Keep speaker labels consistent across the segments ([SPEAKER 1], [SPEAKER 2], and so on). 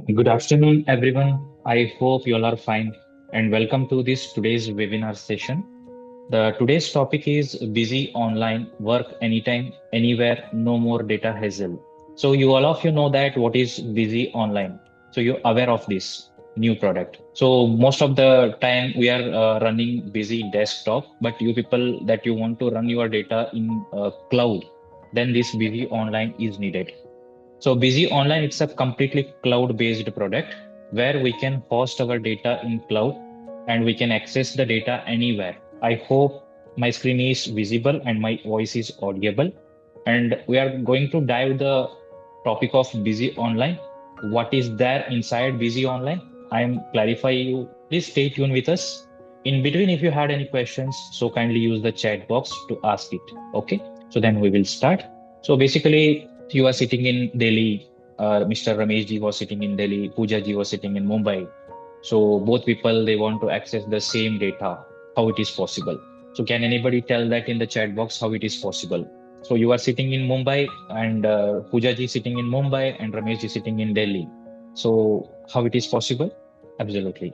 [SPEAKER 1] Good afternoon, everyone. I hope you all are fine and welcome to this today's webinar session. The today's topic is busy online work anytime, anywhere, no more data hassle. So you all of you know that what is busy online. So you're aware of this new product. So most of the time we are running busy desktop, but you people that you want to run your data in cloud, then this busy online is needed. So Busy Online, it's a completely cloud-based product where we can host our data in cloud and we can access the data anywhere. I hope my screen is visible and my voice is audible. And we are going to dive the topic of Busy Online. What is there inside Busy Online? I am clarify you. Please stay tuned with us. In between, if you had any questions, so kindly use the chat box to ask it. Okay. So then we will start. So basically, you are sitting in Delhi. Mr. Ramesh ji was sitting in Delhi. Pooja ji was sitting in Mumbai. So both people they want to access the same data. How it is possible? So can anybody tell that in the chat box how it is possible? So you are sitting in Mumbai and Pooja ji sitting in Mumbai and Ramesh ji sitting in Delhi. So how it is possible? Absolutely.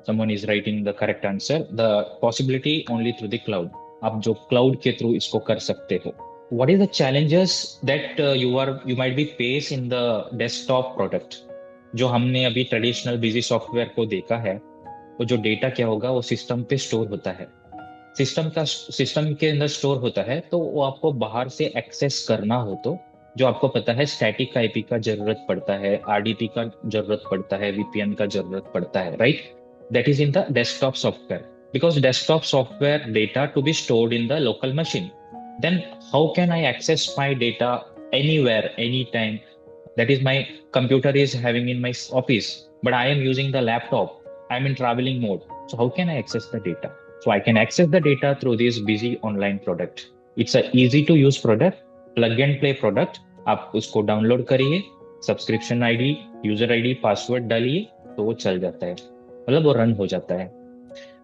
[SPEAKER 1] Someone is writing the correct answer. The possibility only through the cloud. आप जो cloud के through इसको कर सकते हो. What is the challenges that you might be face in the desktop product? जो हमने अभी ट्रेडिशनल बिजी सॉफ्टवेयर को देखा है, वो जो डेटा क्या होगा वो सिस्टम पे स्टोर होता है। सिस्टम के अंदर स्टोर होता है तो वो आपको बाहर से एक्सेस करना हो तो जो आपको पता है स्टैटिक आईपी का जरूरत पड़ता है, आरडीपी का जरूरत पड़ता है, वीपीएन का जरूरत पड़ता है, right? That is in the desktop software because desktop software data to be stored in the local machine. Then how can I access my data anywhere, anytime? That is my computer is having in my office, but I am using the laptop. I'm in traveling mode. So how can I access the data? So I can access the data through this busy online product. It's a easy to use product, plug and play product. आप उसको download करिए, subscription ID, user ID, password डालिए तो वो चल जाता है, मतलब वो रन हो जाता है.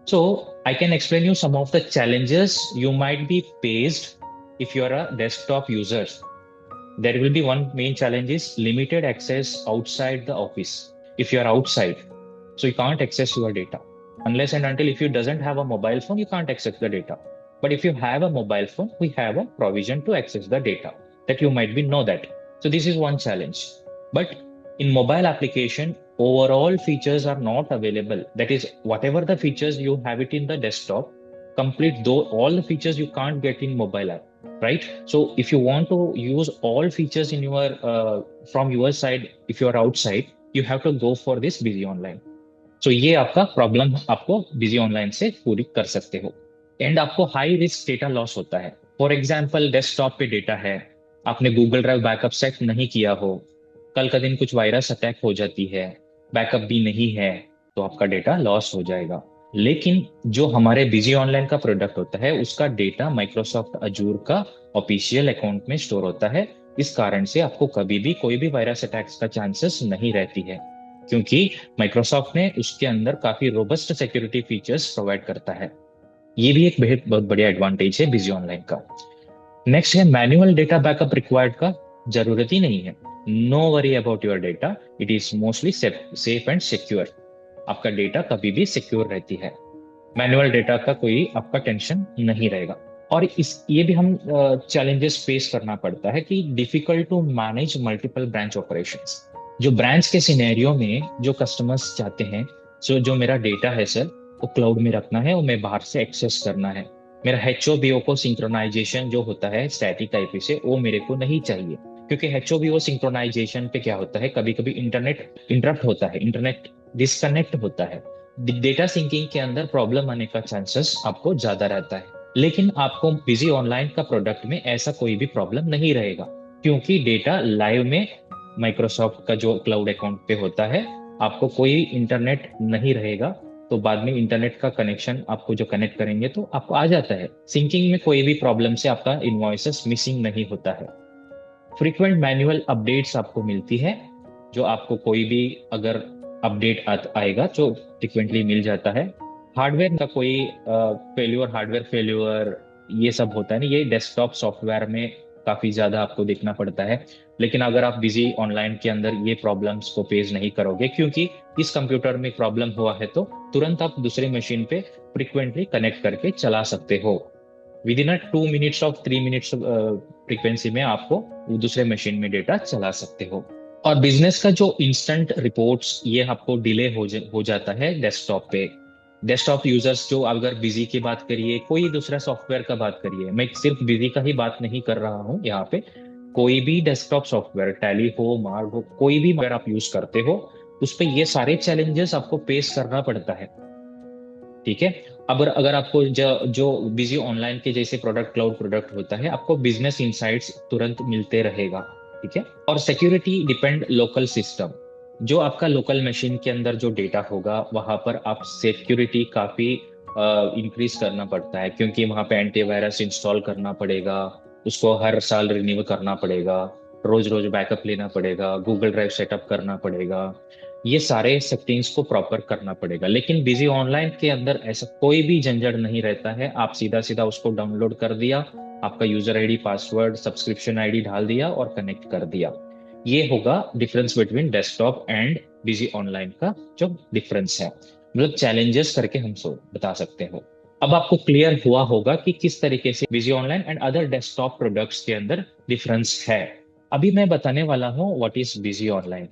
[SPEAKER 1] So I can explain you some of the challenges you might be faced if you are a desktop user. There will be one main challenge is limited access outside the office. If you are outside, so you can't access your data unless and until if you doesn't have a mobile phone, you can't access the data. But if you have a mobile phone, we have a provision to access the data that you might be know that. So this is one challenge. But in mobile application, overall features are not available. That is, whatever the features you have it in the desktop, complete though all the features you can't get in mobile app, right? So if you want to use all features in your from your side, if you are outside, you have to go for this busy online. So ये आपका problem आपको busy online से पूरी कर सकते हो. And आपको high risk data loss होता है. फॉर एग्जाम्पल डेस्कटॉप पे डेटा है, आपने गूगल ड्राइव बैकअप सेट नहीं किया हो, कल का दिन कुछ वायरस अटैक हो जाती है, बैकअप भी नहीं है, तो आपका डेटा लॉस हो जाएगा. लेकिन जो हमारे बिजी ऑनलाइन का प्रोडक्ट होता है उसका डेटा माइक्रोसॉफ्ट अजूर का ऑफिशियल अकाउंट में स्टोर होता है. इस कारण से आपको कभी भी कोई भी वायरस अटैक्स का चांसेस नहीं रहती है, क्योंकि माइक्रोसॉफ्ट ने उसके अंदर काफी रोबस्ट सिक्योरिटी फीचर्स प्रोवाइड करता है. ये भी एक बहुत बढ़िया एडवांटेज है बिजी ऑनलाइन का. नेक्स्ट है मैनुअल डेटा बैकअप रिक्वायर्ड का जरूरत ही नहीं है. No worry about your data, it is mostly safe and secure. आपका डेटा कभी भी सिक्योर रहती है. मैनुअल डेटा का कोई आपका टेंशन नहीं रहेगा. और इस ये भी हम चैलेंजेस फेस करना पड़ता है कि difficult to manage multiple branch operations. जो ब्रांच के सिनेरियो में जो कस्टमर्स चाहते हैं, सो जो मेरा डेटा है सर वो क्लाउड में रखना है, वो मैं बाहर से एक्सेस करना है. मेरा एचओबीओ को सिंक्रोनाइजेशन जो होता है स्टैटिक आईपी से, वो मेरे को नहीं चाहिए. क्योंकि एचओबीओ सिंक्रोनाइजेशन पे क्या होता है, कभी कभी इंटरनेट इंटरप्ट होता है, इंटरनेट डिस्कनेक्ट होता है, डेटा सिंकिंग के अंदर प्रॉब्लम आने का चांसेस आपको ज्यादा रहता है. लेकिन आपको बिजी ऑनलाइन का प्रोडक्ट में ऐसा कोई भी प्रॉब्लम नहीं रहेगा, क्योंकि डेटा लाइव में माइक्रोसॉफ्ट का जो क्लाउड अकाउंट पे होता है, आपको कोई इंटरनेट नहीं रहेगा. तो बाद में इंटरनेट का कनेक्शन आपको जो कनेक्ट करेंगे तो आपको आ जाता है. सिंकिंग में कोई भी प्रॉब्लम से आपका इनवॉइसेस मिसिंग नहीं होता है. फ्रीक्वेंट मैनुअल अपडेट्स आपको मिलती है. जो आपको कोई भी अगर अपडेट आएगा तो फ्रिक्वेंटली मिल जाता है. हार्डवेयर का कोई फेल्यूर, हार्डवेयर फेल्यूर ये सब होता है नहीं, ये डेस्कटॉप सॉफ्टवेयर में काफी ज्यादा आपको देखना पड़ता है। लेकिन अगर आप बिजी ऑनलाइन के अंदर ये प्रॉब्लम्स को फेस नहीं करोगे, क्योंकि इस कंप्यूटर में प्रॉब्लम हुआ है तो तुरंत आप दूसरे मशीन पे फ्रिक्वेंटली कनेक्ट करके चला सकते हो। With in 2 minutes of 3 minutes frequency में आपको दूसरे मशीन में डेटा चला सकते हो। और बिजनेस का जो इंस्टेंट रिपोर्ट्स ये आपको डिले हो जाता है डेस्कटॉप पे। डेस्कटॉप यूजर्स जो, अगर बिजी की बात करिए, कोई दूसरा सॉफ्टवेयर का बात करिए, मैं सिर्फ बिजी का ही बात नहीं कर रहा हूँ यहाँ पे, कोई भी डेस्कटॉप सॉफ्टवेयर, टैली हो, मार्ग हो, कोई भी अगर आप यूज करते हो, उस पे ये सारे चैलेंजेस आपको फेस करना पड़ता है। ठीक है। अब अगर आपको जो बिजी ऑनलाइन के जैसे प्रोडक्ट, क्लाउड प्रोडक्ट होता है, आपको बिजनेस इंसाइट्स तुरंत मिलते रहेगा। ठीक है। और सिक्योरिटी डिपेंड लोकल सिस्टम, जो आपका लोकल मशीन के अंदर जो डेटा होगा वहां पर आप सिक्योरिटी काफी इंक्रीज करना पड़ता है, क्योंकि वहां पे एंटीवायरस इंस्टॉल करना पड़ेगा, उसको हर साल रिन्यू करना पड़ेगा, रोज रोज बैकअप लेना पड़ेगा, गूगल ड्राइव सेटअप करना पड़ेगा, ये सारे सेटिंग्स को प्रॉपर करना पड़ेगा। लेकिन बिजी ऑनलाइन के अंदर ऐसा कोई भी झंझट नहीं रहता है। आप सीधा सीधा उसको डाउनलोड कर दिया, आपका user ID, password, subscription ID डाल दिया और कनेक्ट कर दिया। ये होगा difference between desktop and busy online का जो डिफरेंस है, मतलब चैलेंजेस करके हम सो बता सकते हो। अब आपको क्लियर हुआ होगा कि किस तरीके से busy online and other desktop products के अंदर डिफरेंस है। अभी मैं बताने वाला हूँ what is busy online.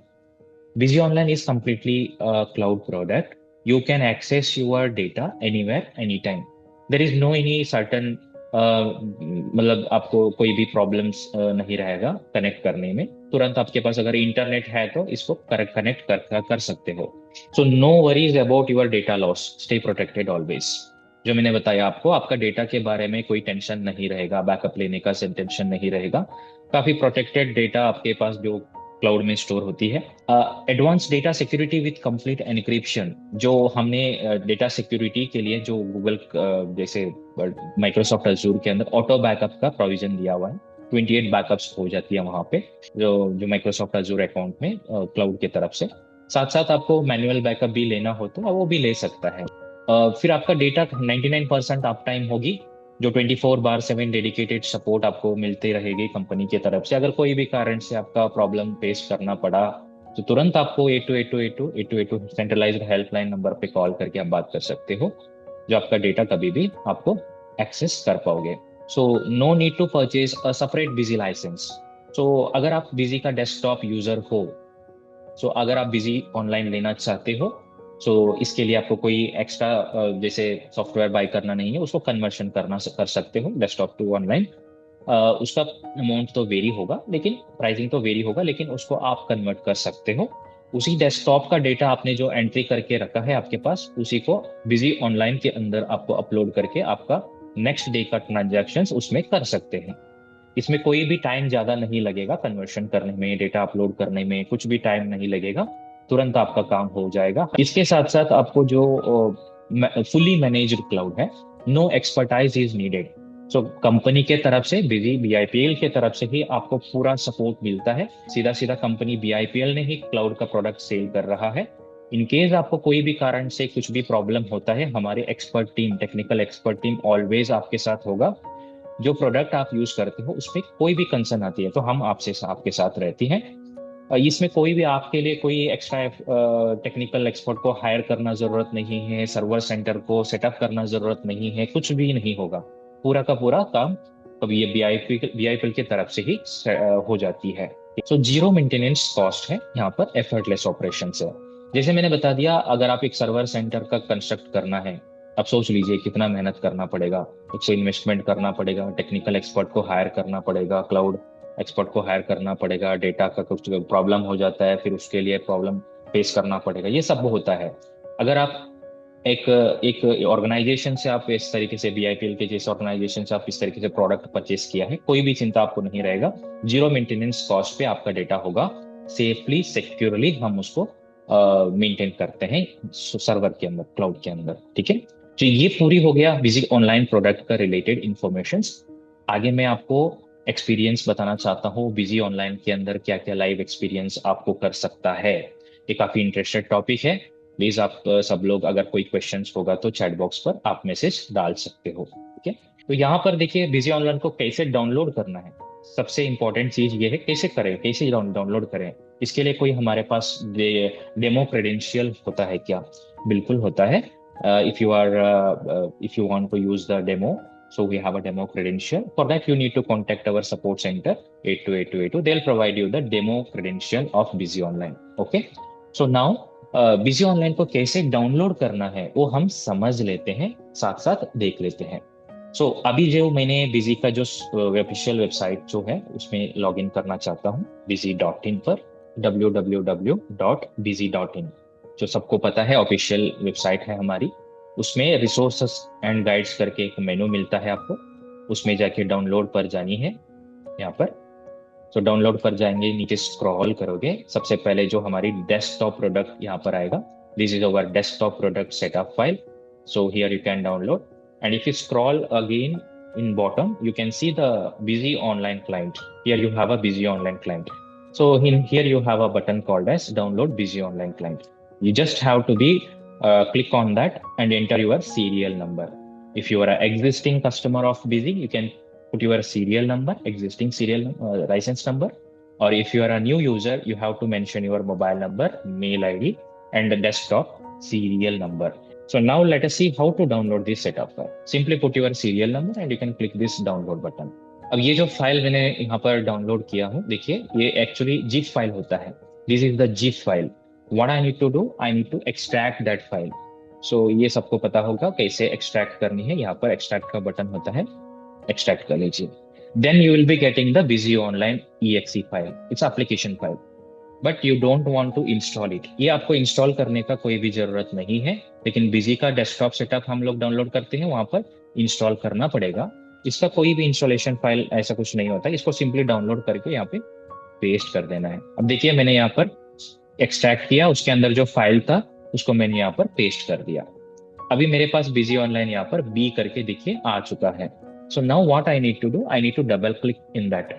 [SPEAKER 1] Busy Online is completely a cloud product. You can access your data anywhere, anytime. There is no any certain मतलब आपको कोई भी प्रॉब्लम्स नहीं रहेगा कनेक्ट करने में। तुरंत आपके पास अगर इंटरनेट है तो इसको कनेक्ट कर सकते हो। So no worries about your data loss, stay protected always. जो मैंने बताया आपको, आपका डेटा के बारे में कोई टेंशन नहीं रहेगा, बैकअप लेने का टेंशन नहीं रहेगा। काफी प्रोटेक्टेड डेटा आपके पास जो क्लाउड में स्टोर होती है। Advance data security with complete encryption, जो हमने डेटा सिक्योरिटी के लिए जो गूगल जैसे माइक्रोसॉफ्ट अजूर के अंदर ऑटो बैकअप का प्रोविजन दिया हुआ है। 28 बैकअप्स हो जाती है वहां पे, जो जो माइक्रोसॉफ्ट अजूर अकाउंट में क्लाउड की तरफ से। साथ साथ आपको मैनुअल बैकअप भी लेना हो तो वो भी ले सकता है। फिर आपका डेटा 99% अप टाइम होगी, जो 24/7 डेडिकेटेड सपोर्ट आपको मिलती रहेगी कंपनी की तरफ से। अगर कोई भी कारण से आपका प्रॉब्लम फेस करना पड़ा तो तुरंत आपको 8282 सेंट्रलाइज्ड हेल्पलाइन नंबर पे कॉल करके आप बात कर सकते हो, जो आपका डेटा कभी भी आपको एक्सेस कर पाओगे। So no need to purchase a separate Busy licence. सो अगर आप बिजी का डेस्कटॉप यूजर हो, सो अगर आप बिजी ऑनलाइन लेना चाहते हो, सो इसके लिए आपको कोई एक्स्ट्रा जैसे सॉफ्टवेयर बाय करना नहीं है, उसको कन्वर्शन कर सकते हो डेस्कटॉप टू ऑनलाइन। उसका अमाउंट तो वेरी होगा, लेकिन प्राइसिंग तो वेरी होगा, लेकिन उसको आप कन्वर्ट कर सकते हो। उसी डेस्कटॉप का डेटा आपने जो एंट्री करके रखा है आपके पास, उसी को बिजी ऑनलाइन के अंदर आपको अपलोड करके आपका नेक्स्ट डे का ट्रांजैक्शन उसमें कर सकते हैं। इसमें कोई भी टाइम ज्यादा नहीं लगेगा, कन्वर्शन करने में, डेटा अपलोड करने में कुछ भी टाइम नहीं लगेगा, तुरंत आपका काम हो जाएगा। इसके साथ साथ आपको जो फुली मैनेज्ड क्लाउड है, no expertise is needed. So company के तरफ से, बिजी बीआईपीएल के तरफ से ही आपको पूरा सपोर्ट मिलता है। सीधा सीधा कंपनी बीआईपीएल ने ही क्लाउड का प्रोडक्ट सेल कर रहा है। इन केस आपको कोई भी कारण से कुछ भी प्रॉब्लम होता है, हमारे expert team, technical expert team always आपके साथ होगा। जो प्रोडक्ट आप यूज करते हो उसमें कोई भी कंसर्न आती है तो हम आपके साथ रहती हैं। इसमें कोई भी आपके लिए कोई एक्स्ट्रा टेक्निकल एक्सपर्ट को हायर करना जरूरत नहीं है, सर्वर सेंटर को सेटअप करना जरूरत नहीं है, कुछ भी नहीं होगा। पूरा का पूरा काम कभी ये बीआईपीएल की तरफ से ही हो जाती है। सो जीरो मेंटेनेंस कॉस्ट है यहाँ पर, एफर्टलेस ऑपरेशन है। जैसे मैंने बता दिया, अगर आप एक सर्वर सेंटर का कंस्ट्रक्ट करना है, अब सोच लीजिए कितना मेहनत करना पड़ेगा। उसको इन्वेस्टमेंट करना पड़ेगा, टेक्निकल एक्सपर्ट को हायर करना पड़ेगा, क्लाउड एक्सपर्ट को हायर करना पड़ेगा, डेटा का कुछ प्रॉब्लम हो जाता है फिर उसके लिए प्रॉब्लम फेस करना पड़ेगा, ये सब होता है। अगर आप एक एक ऑर्गेनाइजेशन से, आप इस तरीके से बीआईपीएल के जैसे ऑर्गेनाइजेशन से आप इस तरीके से प्रोडक्ट परचेस किया है, कोई भी चिंता आपको नहीं रहेगा। जीरो मेंटेनेंस कॉस्ट पे आपका डेटा होगा, सेफली सिक्योरली हम उसको मेंटेन करते हैं सर्वर के अंदर, क्लाउड के अंदर। ठीक है। तो ये पूरी हो गया बिजी ऑनलाइन प्रोडक्ट का रिलेटेड इंफॉर्मेशन। आगे मैं आपको एक्सपीरियंस बताना चाहता हूँ बिजी ऑनलाइन के अंदर क्या क्या लाइव एक्सपीरियंस आपको कर सकता है। ये काफी इंटरेस्टेड टॉपिक है। प्लीज आप सब लोग, अगर कोई क्वेश्चंस होगा तो चैट बॉक्स पर आप मैसेज डाल सकते हो। ठीक है। तो यहाँ पर देखिए बिजी ऑनलाइन को कैसे डाउनलोड करना है। सबसे इंपॉर्टेंट चीज ये है कैसे करें, कैसे डाउनलोड करें। इसके लिए कोई हमारे पास डेमो क्रेडेंशियल होता है क्या? बिल्कुल होता है। If you want to use the demo, so we have a demo credential. For that you need to contact our support center 828282. They'll provide you the demo credential of Busy Online. Okay, so now Busy Online को कैसे download करना है वो हम समझ लेते हैं, साथ साथ देख लेते हैं। अभी जो मैंने बिजी का जो ऑफिशियल वेबसाइट जो है उसमें लॉग इन करना चाहता हूँ busy.in पर, www.busy.in। जो सबको पता है ऑफिशियल वेबसाइट है हमारी। उसमें रिसोर्सेस एंड गाइड्स करके एक मेनू मिलता है आपको, उसमें जाके डाउनलोड पर जानी है यहाँ पर। डाउनलोड पर जाएंगे, नीचे स्क्रॉल करोगे, सबसे पहले जो हमारी डेस्कटॉप प्रोडक्ट यहाँ पर आएगा। This is our desktop product setup file. So here you can download, and if you scroll again in bottom you can see the busy online client. Here you have a busy online client. So here you have a button called as download busy online client. You just have to be click on that and enter your serial number. If you are an existing customer of busy, you can put your serial number, existing serial license number. Or if you are a new user, you have to mention your mobile number, mail id and the desktop serial number. So now let us see how to download this setup file. Simply put your serial number and you can click this download button. अब ये जो file मैंने यहाँ पर download किया हूँ, देखिए ये एक्चुअली जिप फाइल होता है। This is the zip file. What I need to do, I need to extract that file. ये सबको पता होगा कैसे एक्सट्रैक्ट करनी है। यहाँ पर एक्सट्रैक्ट का बटन होता है, एक्सट्रैक्ट कर लीजिए। Then you will be getting the busy online EXE file. It's application file, but you don't want to install it. ये आपको इंस्टॉल करने का कोई भी जरूरत नहीं है, लेकिन बिजी का डेस्कटॉप सेटअप हम लोग डाउनलोड करते हैं, वहां पर इंस्टॉल करना पड़ेगा। इसका कोई भी इंस्टॉलेशन फाइल ऐसा कुछ नहीं होता, इसको सिंपली डाउनलोड करके यहाँ पे पेस्ट कर देना है। अब देखिए मैंने यहाँ पर एक्सट्रैक्ट किया, उसके अंदर जो फाइल था उसको मैंने यहाँ पर पेस्ट कर दिया। अभी मेरे पास बिजी ऑनलाइन यहाँ पर बी करके देखिए आ चुका है। So now what I need to do, I need to double click in that.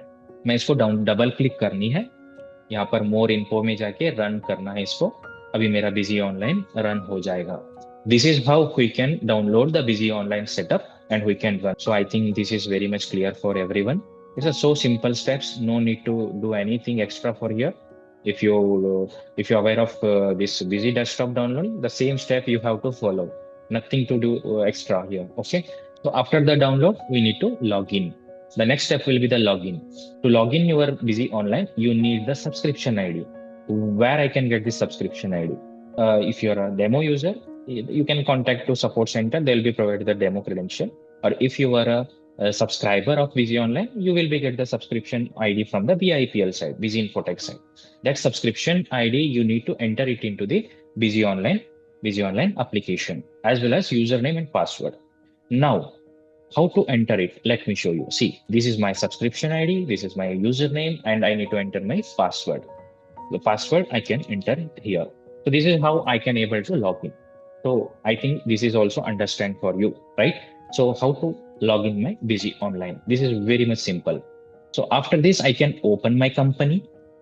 [SPEAKER 1] मैं इसको डबल क्लिक करनी है, यहाँ पर मोर इन्फो में जाके रन करना है इसको। अभी मेरा बिजी ऑनलाइन रन हो जाएगा। This is how we can download the busy online setup and we can run. So I think this is very much clear for everyone. It's a so simple steps, no need to do anything extra for here. If you're aware of this busy desktop download, the same step you have to follow, nothing to do extra here. Okay, so after the download we need to log in. The next step will be the login. To log in your busy online, you need the subscription ID. Where I can get this subscription ID? If you're a demo user, you can contact to support center, they'll be provided the demo credential. Or if you are a subscriber of Busy Online, you will be get the subscription ID from the BIPL side, Busy Infotech side. That subscription ID you need to enter it into the Busy Online application, as well as username and password. Now, how to enter it? Let me show you. See, this is my subscription ID, this is my username, and I need to enter my password. The password I can enter it here. So this is how I can able to log in. So I think this is also understand for you, right? So how to log in my Busy Online? This is very much simple. So after this, I can open my company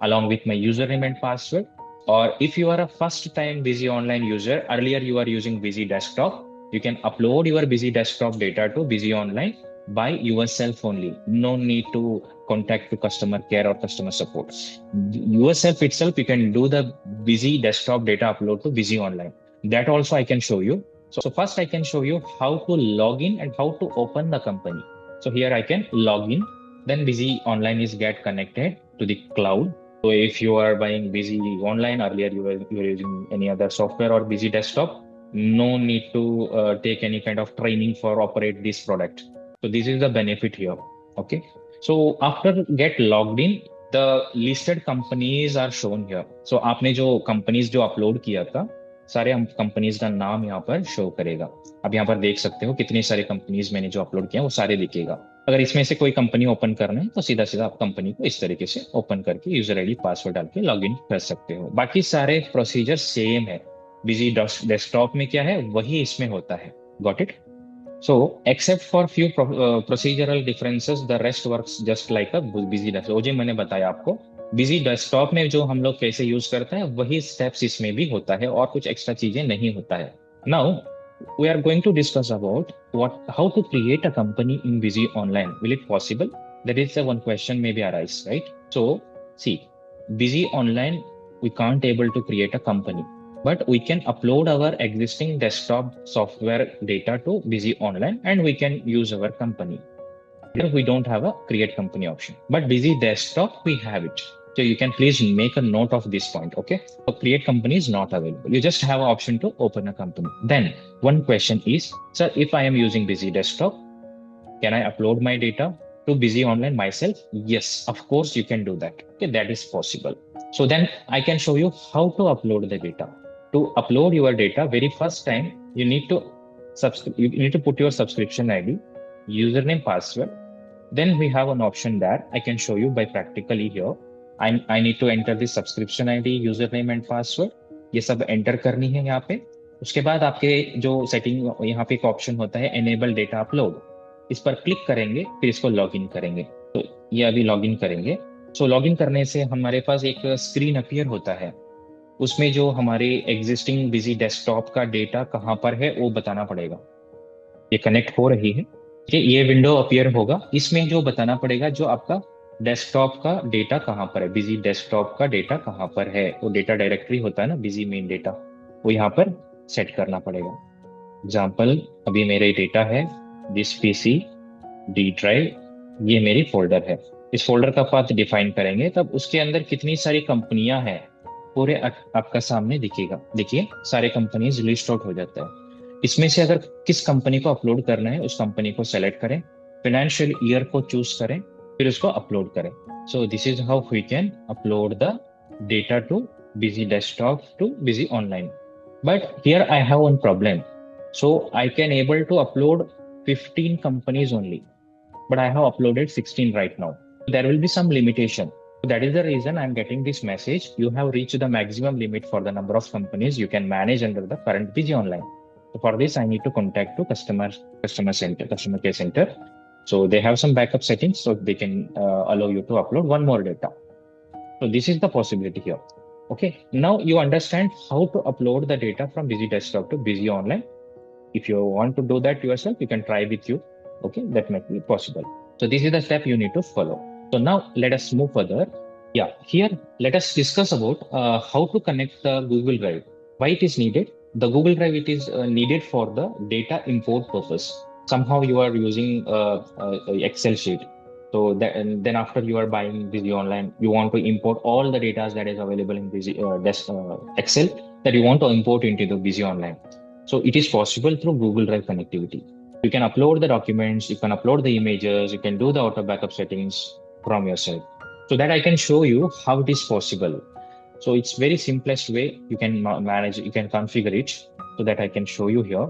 [SPEAKER 1] along with my username and password. Or if you are a first time Busy Online user, earlier you are using Busy Desktop, you can upload your Busy Desktop data to Busy Online by yourself only. No need to contact to customer care or customer support. Yourself itself, you can do the Busy Desktop data upload to Busy Online. That also I can show you. So first I can show you how to log in and how to open the company. So here I can log in, then Busy Online is get connected to the cloud. So if you are buying Busy Online, earlier you were using any other software or Busy Desktop, no need to take any kind of training for operate this product. So this is the benefit here. Okay. So after get logged in, the listed companies are shown here. So आपने जो companies जो upload किया था, सारे companies का नाम यहाँ पर शो करेगा। अब यहाँ पर देख सकते हो कितनी सारी कंपनीज मैंने जो अपलोड किया वो सारे दिखेगा। अगर इसमें से कोई कंपनी ओपन करना है तो सीधा सीधा आप कंपनी को इस तरीके से ओपन करके यूजर आईडी पासवर्ड डाल के लॉग इन कर सकते हो। बाकी सारे प्रोसीजर सेम है। बिजी डेस्कटॉप में क्या है वही इसमें होता है। Got it? So except for few procedural differences, the rest works just like a busy desktop. वो जो मैंने बताया आपको, बिजी डेस्कटॉप में जो हम लोग कैसे यूज करते हैं वही स्टेप्स इसमें भी होता है और कुछ एक्स्ट्रा चीजें नहीं होता है। Now we are going to discuss about how to create a company in Busy Online. Will it possible? there is a one question maybe arise, right? So see, busy online, we can't able to create a company, but we can upload our existing desktop software data to busy online and we can use our company. Here we don't have a create company option, but busy desktop we have it. So you can please make a note of this point. Okay, so create company is not available. You just have an option to open a company. Then one question is, sir, if I am using busy desktop, can I upload my data to busy online myself? Yes, of course you can do that. Okay, that is possible. So then I can show you how to upload the data. To upload your data, very first time you need to put your subscription ID, username, password. Then we have an option there. I can show you by practically here. I need to enter the subscription ID, username and password. ये सब enter करनी है यहाँ पे. उसके बाद आपके जो सेटिंग यहाँ पे एक ऑप्शन होता है एनेबल डेटा अपलोड, इस पर क्लिक करेंगे, फिर इसको लॉगिन करेंगे. तो ये अभी लॉगिन करेंगे. सो लॉगिन करने से हमारे पास एक स्क्रीन अपीयर होता है. उसमें जो हमारे एग्जिस्टिंग बिजी डेस्कटॉप का डेटा कहाँ पर है वो बताना पड़ेगा. ये कनेक्ट हो रही है कि ये विंडो अपीयर होगा. इसमें जो बताना पड़ेगा जो आपका डेस्कटॉप का डेटा कहाँ पर है, बिजी डेस्कटॉप का डेटा कहाँ पर है. वो डेटा डायरेक्टरी होता है ना, बिजी मेन डेटा, वो यहाँ पर सेट करना पड़ेगा. एग्जाम्पल, अभी मेरे डेटा है दिस पीसी डी ड्राइव, ये मेरी फोल्डर है. इस फोल्डर का पाथ डिफाइन करेंगे, तब उसके अंदर कितनी सारी कंपनियां हैं पूरे आपका सामने दिखेगा. देखिए सारे कंपनीज लिस्ट आउट हो जाता है. इसमें से अगर किस कंपनी को अपलोड करना है उस कंपनी को सेलेक्ट करें, फाइनेंशियल ईयर को चूज करें, फिर उसको अपलोड करें. So this is how we can upload the data to busy desktop to busy online. But here I have one problem. So I can able to upload 15 companies only, but I have uploaded 16 right now. There will be some limitation. So that is the reason I'm getting this message. You have reached the maximum limit for the number of companies you can manage under the current busy online. So for this, I need to contact to customer care center. So they have some backup settings, so they can allow you to upload one more data. So this is the possibility here. Okay, now you understand how to upload the data from busy desktop to busy online. If you want to do that yourself, you can try with you. Okay, that might be possible. So this is the step you need to follow. So now let us move further. Yeah, here let us discuss about how to connect the Google Drive. Why it is needed? The Google Drive, it is needed for the data import purpose. Somehow you are using Excel sheet. So that, and then after you are buying busy online, you want to import all the data that is available in busy Excel that you want to import into the busy online. So it is possible through Google Drive connectivity. You can upload the documents, you can upload the images, you can do the auto backup settings from yourself. So that I can show you how it is possible. So it's very simplest way you can manage, you can configure it, so that I can show you here.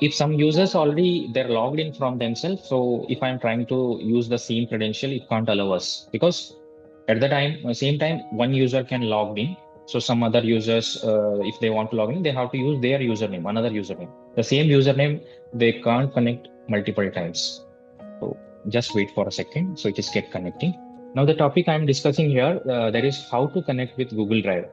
[SPEAKER 1] If some users already they're logged in from themselves, so if I'm trying to use the same credential, it can't allow us, because at the same time one user can log in. So some other users, if they want to log in, they have to use their username, another username. The same username, they can't connect multiple times. So just wait for a second. So it is get connecting. Now the topic I'm discussing here, that is how to connect with Google Drive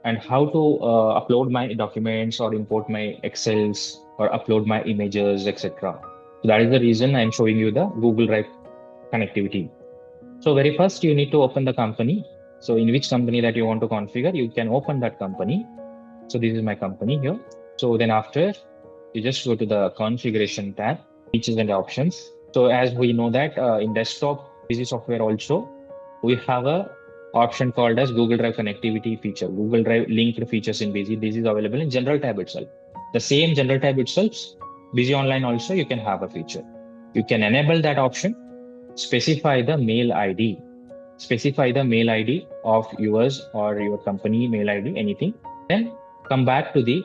[SPEAKER 1] and how to upload my documents or import my Excels or upload my images, etc. So that is the reason I'm showing you the Google Drive connectivity. So very first you need to open the company. So in which company that you want to configure, you can open that company. So this is my company here. So then after, you just go to the configuration tab, features and options. So as we know that in desktop busy software also, we have a option called as Google Drive connectivity feature. Google Drive linked features in busy. This is available in general tab itself. The same general tab itself, busy online also, you can have a feature. You can enable that option, specify the mail ID, specify the mail ID of yours or your company mail ID, anything. Then come back to the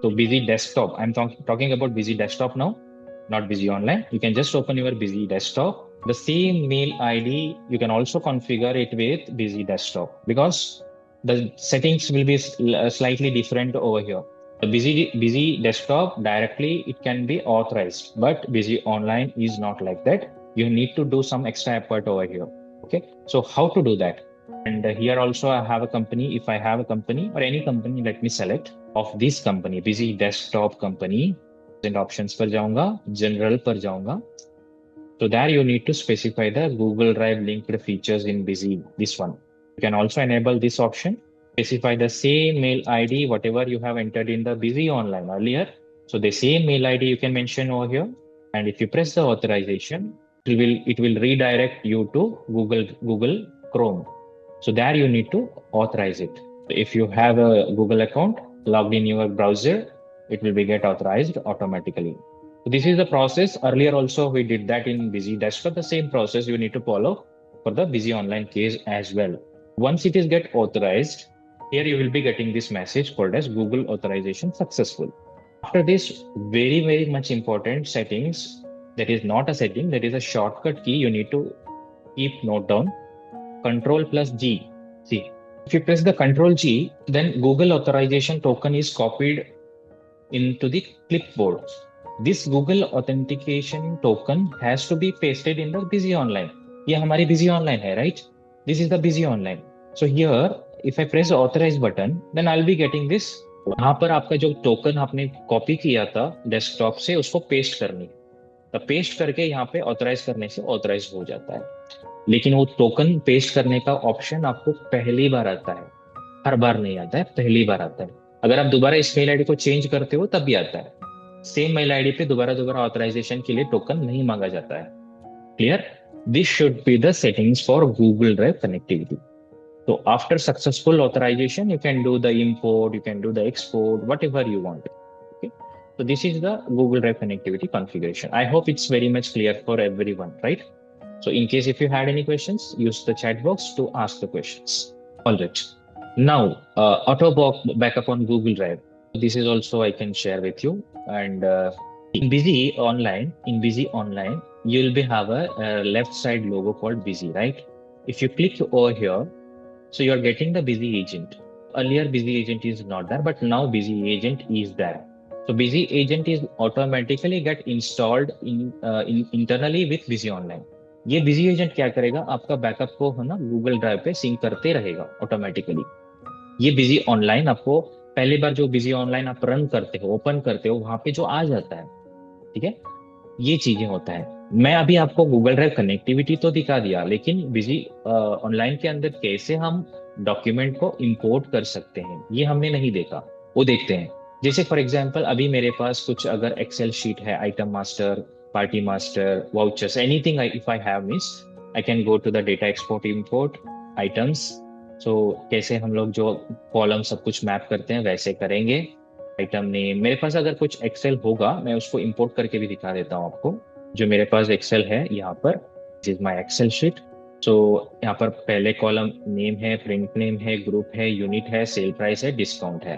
[SPEAKER 1] so busy desktop. I'm talking about busy desktop now, not busy online. You can just open your busy desktop. The same mail ID, you can also configure it with busy desktop, because the settings will be slightly different over here. The busy desktop directly it can be authorized, but busy online is not like that. You need to do some extra effort over here. Okay, so how to do that? And here also I have a company. If I have a company or any company, let me select of this company, busy desktop company. And options पर जाऊंगा, general पर जाऊंगा. So there you need to specify the Google Drive linked features in Busy, this one. You can also enable this option, specify the same mail ID, whatever you have entered in the Busy Online earlier. So the same mail ID you can mention over here. And if you press the authorization, it will redirect you to Google Chrome. So there you need to authorize it. If you have a Google account logged in your browser, it will be get authorized automatically. So this is the process. Earlier also we did that in Busy Desktop. The same process you need to follow for the Busy Online case as well. Once it is get authorized, here you will be getting this message called as Google authorization successful. After this, very much important settings. That is not a setting. That is a shortcut key. You need to keep note down. Control plus G. See, if you press the Control G, then Google authorization token is copied into the clipboard. This Google authentication token has to be pasted in the Busy Online. ये हमारी Busy Online है, right? This is the Busy Online. So here, if I press the authorize button, then I'll be getting this. यहाँ पर आपका जो token आपने copy किया था डेस्कटॉप से, उसको पेस्ट करनी है. तो पेस्ट करके यहाँ पे ऑथराइज करने से ऑथराइज हो जाता है. लेकिन वो टोकन पेस्ट करने का ऑप्शन आपको पहली बार आता है, हर बार नहीं आता है, पहली बार आता है. अगर आप दोबारा इस मेल आईडी को चेंज करते हो तब भी आता है. सेम मेल आईडी पे दोबारा ऑथराइजेशन के लिए टोकन नहीं मांगा जाता है. Clear? This should be the settings for Google drive connectivity. So after successful authorization, you can do the import, you can do the export, whatever you want. Okay. So this is the Google Drive connectivity configuration. I hope it's very much clear for everyone, right? So in case if you had any questions, use the chat box to ask the questions. All right. Now, auto backup on Google Drive. This is also I can share with you. And in Busy Online, you'll be have a left side logo called Busy, right? If you click over here, so you're getting the Busy Agent. Earlier Busy Agent is not there, but now Busy Agent is there. So Busy Agent is automatically get installed internally with Busy Online. ये Busy Agent क्या करेगा, आपका backup को है ना Google drive पे sink करते रहेगा ऑटोमेटिकली. ये Busy Online आपको पहली बार जो Busy Online आप रन करते हो, ओपन करते हो, वहां पे जो आ जाता है, ठीक है, ये चीजें होता है. मैं अभी आपको गूगल ड्राइव कनेक्टिविटी तो दिखा दिया, लेकिन Busy ऑनलाइन के अंदर कैसे हम डॉक्यूमेंट को इंपोर्ट कर सकते हैं ये हमने नहीं देखा, वो देखते हैं. जैसे फॉर एग्जांपल अभी मेरे पास कुछ अगर एक्सेल शीट है, item master, party master, vouchers, anything if I have miss, I can go to the data export import items. So कैसे हम लोग जो कॉलम सब कुछ मैप करते हैं वैसे करेंगे. आइटम नेम, मेरे पास अगर कुछ एक्सेल होगा मैं उसको इंपोर्ट करके भी दिखा देता हूँ आपको. जो मेरे पास एक्सेल है यहाँ पर, this is my Excel sheet. So यहाँ पर पहले कॉलम नेम है, प्रिंट नेम है, ग्रुप है, यूनिट है, सेल प्राइस है, डिस्काउंट है.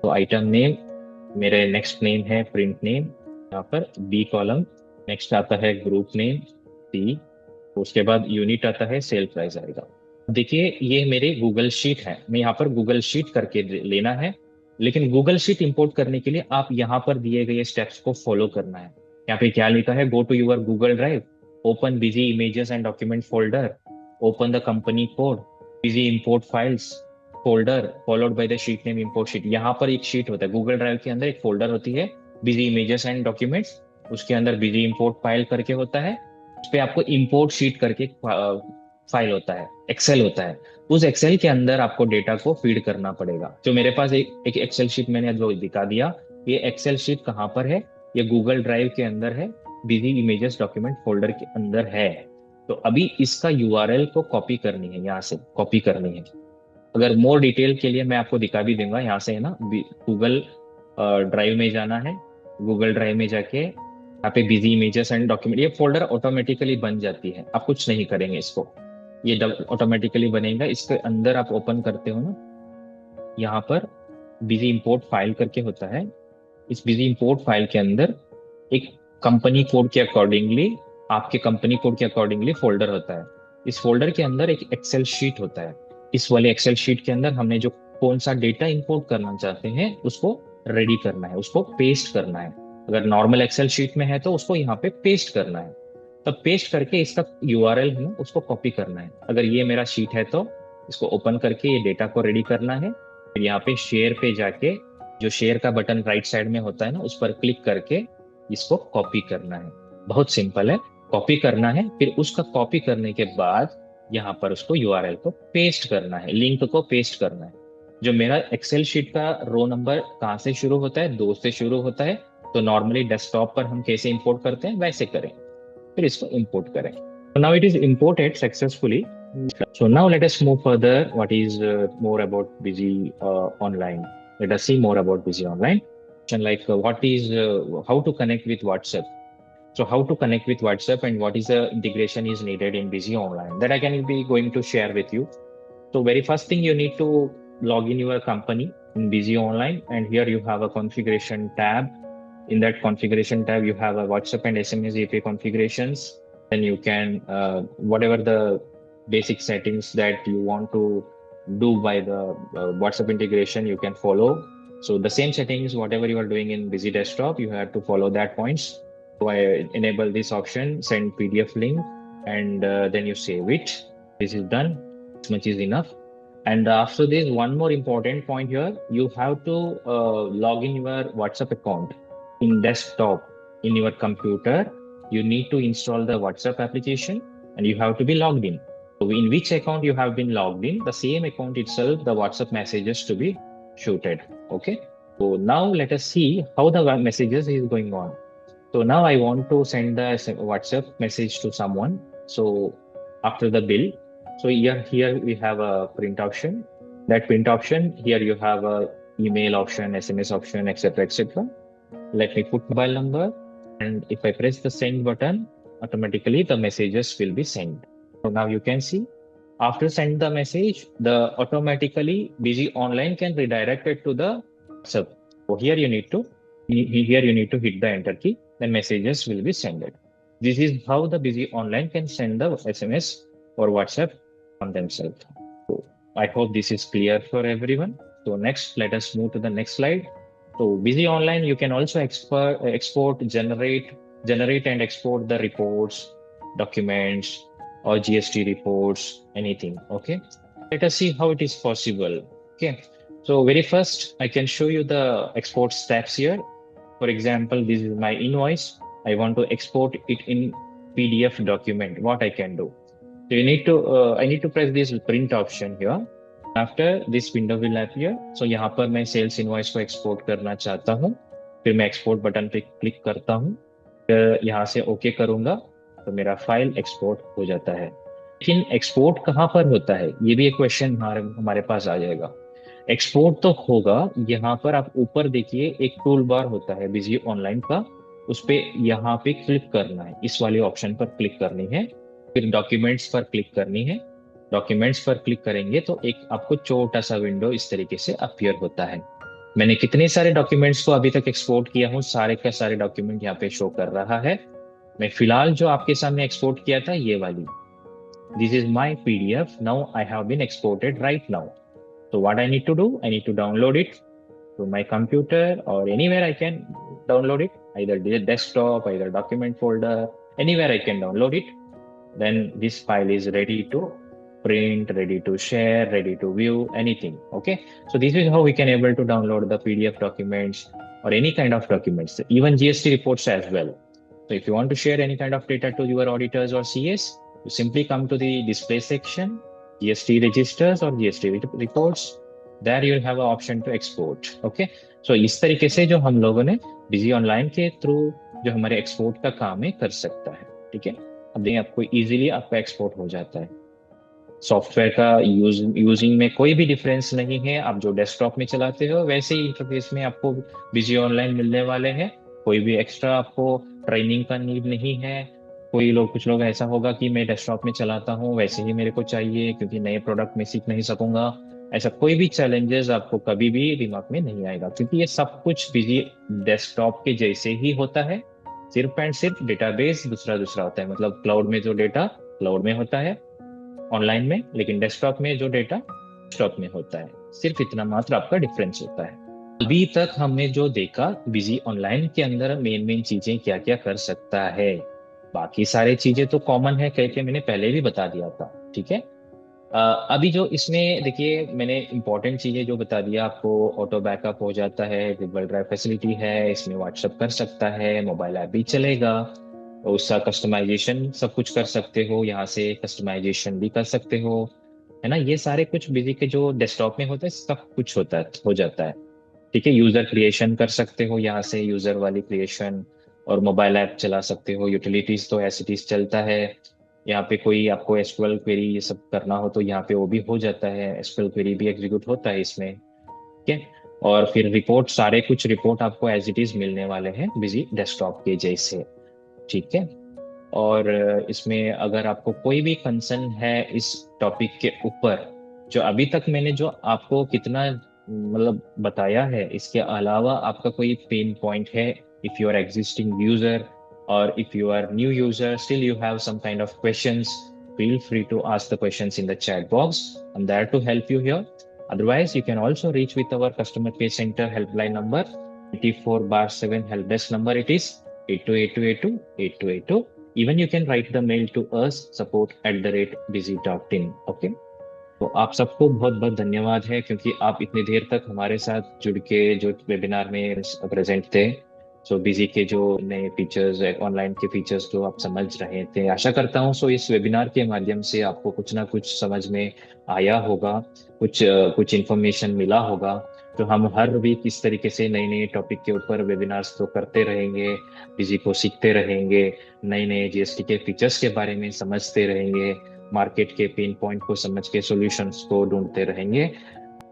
[SPEAKER 1] तो आइटम नेम, मेरे नेक्स्ट नेम है प्रिंट नेम, यहाँ पर बी कॉलम. नेक्स्ट आता है ग्रुप नेम सी, उसके बाद यूनिट आता है, सेल प्राइस आएगा. देखिए ये मेरे गूगल शीट है, मैं यहाँ पर गूगल शीट करके लेना है. लेकिन गूगल शीट इंपोर्ट करने के लिए आप यहाँ पर दिए गए स्टेप्स को फॉलो करना है. यहाँ पे क्या लिखा है, go to your Google Drive, open busy images and document folder, open the company code, busy import files folder followed by the sheet name import sheet. यहाँ पर एक शीट होता है गूगल ड्राइव के अंदर, एक फोल्डर होती है बिजी इमेजेस एंड डॉक्यूमेंट्स, उसके अंदर बिजी इंपोर्ट फाइल करके होता है, उस पर आपको इंपोर्ट शीट करके फाइल होता है, एक्सेल होता है. उस एक्सेल के अंदर आपको डेटा को फीड करना पड़ेगा. जो मेरे पास एक एक्सेल शीट मैंने जो दिखा दिया, ये एक्सेल शीट कहाँ पर है, ये गूगल ड्राइव के अंदर है, बिजी इमेजेस डॉक्यूमेंट फोल्डर के अंदर है. तो अभी इसका यूआरएल को कॉपी करनी है, यहाँ से कॉपी करनी है. अगर मोर डिटेल के लिए मैं आपको दिखा भी दूंगा, यहाँ से है ना गूगल ड्राइव में जाना है. गूगल ड्राइव में जाके यहाँ पे बिजी इमेजेस एंड डॉक्यूमेंट, ये फोल्डर ऑटोमेटिकली बन जाती है, आप कुछ नहीं करेंगे इसको, ये ऑटोमेटिकली बनेगा. इसके अंदर आप ओपन करते हो ना, यहाँ पर बिजी इंपोर्ट फाइल करके होता है. इस बिजी इंपोर्ट फाइल के अंदर एक कंपनी कोड के अकॉर्डिंगली, आपके कंपनी कोड के अकॉर्डिंगली फोल्डर होता है. इस फोल्डर के अंदर एक एक्सेल शीट होता है. इस वाले एक्सेल शीट के अंदर हमने जो कौन सा डेटा इंपोर्ट करना चाहते हैं उसको रेडी करना है, उसको पेस्ट करना है. अगर नॉर्मल एक्सेल शीट में है तो उसको यहाँ पे पेस्ट करना है. तब पेस्ट करके इसका यूआरएल है उसको कॉपी करना है. अगर ये मेरा शीट है तो इसको ओपन करके ये डेटा को रेडी करना है. फिर यहाँ पे शेयर पे जाके जो शेयर का बटन राइट साइड में होता है ना, उस पर क्लिक करके इसको कॉपी करना है. बहुत सिंपल है. कॉपी करना है, फिर उसका कॉपी करने के बाद यहाँ पर उसको यूआरएल को पेस्ट करना है, लिंक को पेस्ट करना है। जो मेरा एक्सेल शीट का रो नंबर कहाँ से शुरू होता है, 2 से शुरू होता है। तो नॉर्मली डेस्कटॉप पर हम कैसे इंपोर्ट करते हैं वैसे करें, फिर इसको इंपोर्ट करें। So now it is imported successfully. So now let us move further. What is more about Busy Online? Let us see more about Busy Online. And like what is how to connect with WhatsApp. So how to connect with WhatsApp and what is the integration is needed in Busy Online that I can be going to share with you. So very first thing you need to log in your company in Busy Online, and here you have a configuration tab. In that configuration tab, you have a WhatsApp and SMS API configurations. Then you can whatever the basic settings that you want to do by the WhatsApp integration, you can follow. So the same settings, whatever you are doing in Busy Desktop, you have to follow that points. So I enable this option, send PDF link, and then you save it. This is done. This much is enough. And after this, one more important point here, you have to log in your WhatsApp account in desktop in your computer. You need to install the WhatsApp application and you have to be logged in. So in which account you have been logged in, the same account itself, the WhatsApp messages to be shooted. Okay. So now let us see how the messages is going on. So now I want to send the WhatsApp message to someone. So after the bill, so here we have a print option. That print option, here you have a email option, SMS option, etc., etc. Let me put mobile number, and if I press the send button, automatically the messages will be sent. So now you can see after send the message, the automatically Busy Online can redirect it to the WhatsApp. So here you need to hit the enter key. The messages will be sent. This is how the Busy Online can send the SMS or WhatsApp on themselves. So I hope this is clear for everyone. So next, let us move to the next slide. So Busy Online, you can also export, generate and export the reports, documents, or GST reports, anything. Okay. Let us see how it is possible. Okay. So very first, I can show you the export steps here. For example, this is my invoice. I want to export it in PDF document. What I can do? So I need to press this print option here. After this window will appear. So यहाँ पर मैं sales invoice को export करना चाहता हूँ. फिर मैं export button पे क्लिक करता हूँ. फिर यहाँ से OK करूँगा तो मेरा फाइल एक्सपोर्ट हो जाता है. लेकिन एक्सपोर्ट कहाँ पर होता है, ये भी एक क्वेश्चन हमारे पास आ जाएगा. एक्सपोर्ट तो होगा यहाँ पर, आप ऊपर देखिए एक टूल बार होता है बिजी ऑनलाइन का, उस पे यहाँ पे क्लिक करना है, इस वाले ऑप्शन पर क्लिक करनी है, फिर डॉक्यूमेंट्स पर क्लिक करनी है. डॉक्यूमेंट्स पर क्लिक करेंगे तो एक आपको छोटा सा विंडो इस तरीके से अपीयर होता है. मैंने कितने सारे डॉक्यूमेंट्स को अभी तक एक्सपोर्ट किया हूँ, सारे का सारे डॉक्यूमेंट यहाँ पे शो कर रहा है. मैं फिलहाल जो आपके सामने एक्सपोर्ट किया था ये वाली, this is my PDF. Now I have been exported right now. So what I need to do, I need to download it to my computer or anywhere I can download it, either desktop, either document folder, anywhere I can download it. Then this file is ready to print, ready to share, ready to view, anything. Okay. So this is how we can able to download the PDF documents or any kind of documents, even GST reports as well. So if you want to share any kind of data to your auditors or CS, you simply come to the display section, GST registers or GST reports. There you have an option to export. Okay. So इस तरीके से जो हम लोगों ने busy online के through जो हमारे एक्सपोर्ट का काम है कर सकता है. ठीक है. अब देखिए आपको इजीली आपका एक्सपोर्ट हो जाता है. सॉफ्टवेयर का यूजिंग में कोई भी डिफरेंस नहीं है. आप जो डेस्कटॉप में चलाते हो वैसे ही इंटरफेस में आपको बिजी ऑनलाइन मिलने वाले हैं. कोई भी एक्स्ट्रा आपको ट्रेनिंग का नीड नहीं है. कुछ लोग ऐसा होगा कि मैं डेस्कटॉप में चलाता हूँ वैसे ही मेरे को चाहिए क्योंकि नए प्रोडक्ट में सीख नहीं सकूंगा. ऐसा कोई भी चैलेंजेस आपको कभी भी दिमाग में नहीं आएगा, क्योंकि ये सब कुछ बिजी डेस्कटॉप के जैसे ही होता है. सिर्फ एंड सिर्फ डेटाबेस दूसरा होता है. मतलब क्लाउड में जो डेटा क्लाउड में होता है ऑनलाइन में, लेकिन डेस्कटॉप में जो डेटा डेस्कटॉप में होता है. सिर्फ इतना मात्र आपका डिफरेंस होता है. अभी तक हमने जो देखा बिजी ऑनलाइन के अंदर मेन चीजें क्या क्या कर सकता है, बाकी सारी चीजें तो कॉमन है कह के मैंने पहले भी बता दिया था. ठीक है. अभी जो इसमें देखिए मैंने इंपॉर्टेंट चीजें जो बता दिया आपको, ऑटो बैकअप हो जाता है, गूगल ड्राइव फैसिलिटी है, इसमें व्हाट्सएप कर सकता है, मोबाइल ऐप भी चलेगा. उसका कस्टमाइजेशन सब कुछ कर सकते हो, यहाँ से कस्टमाइजेशन भी कर सकते हो, है ना। ये सारे कुछ बिजी के जो डेस्कटॉप में होता है सब कुछ होता है, हो जाता है। ठीक है, यूजर क्रिएशन कर सकते हो यहाँ से, यूजर वाली क्रिएशन, और मोबाइल ऐप चला सकते हो। यूटिलिटीज तो एज इट इज चलता है। यहाँ पे कोई आपको एसक्यूएल क्वेरी ये सब करना हो तो यहाँ पे वो भी हो जाता है, एसक्यूएल क्वेरी भी एग्जीक्यूट होता है इसमें। ठीक है। और फिर रिपोर्ट, सारे कुछ रिपोर्ट आपको एज इट इज मिलने वाले हैं बिजी डेस्कटॉप के जैसे। ठीक है। और इसमें अगर आपको कोई भी कंसर्न है इस टॉपिक के ऊपर, जो अभी तक मैंने जो आपको कितना मतलब बताया है, इसके अलावा आपका कोई पेन पॉइंट है, if you are existing user और if you are new user, still you have some kind of questions, feel free to ask the questions in the chat box. I'm there to help you here. Otherwise, you can also reach with our customer care center helpline number 24/7 help desk number. It is 8282828282. Even you can write the mail to us support@busy.in. Okay. तो आप सबको बहुत बहुत धन्यवाद है, क्योंकि आप इतनी देर तक हमारे साथ जुड़ के जो वेबिनार में प्रेजेंट थे। सो बिजी के जो नए फीचर्स, ऑनलाइन के फीचर्स जो आप समझ रहे थे, आशा करता हूँ सो इस वेबिनार के माध्यम से आपको कुछ ना कुछ समझ में आया होगा, कुछ इन्फॉर्मेशन मिला होगा। तो हम हर वीक इस तरीके से नए नए टॉपिक के ऊपर वेबिनार्स तो करते रहेंगे, बिजी को सीखते रहेंगे, नए नए जीएसटी के फीचर्स के बारे में समझते रहेंगे, मार्केट के पेन पॉइंट को समझ के सॉल्यूशंस को ढूंढते रहेंगे।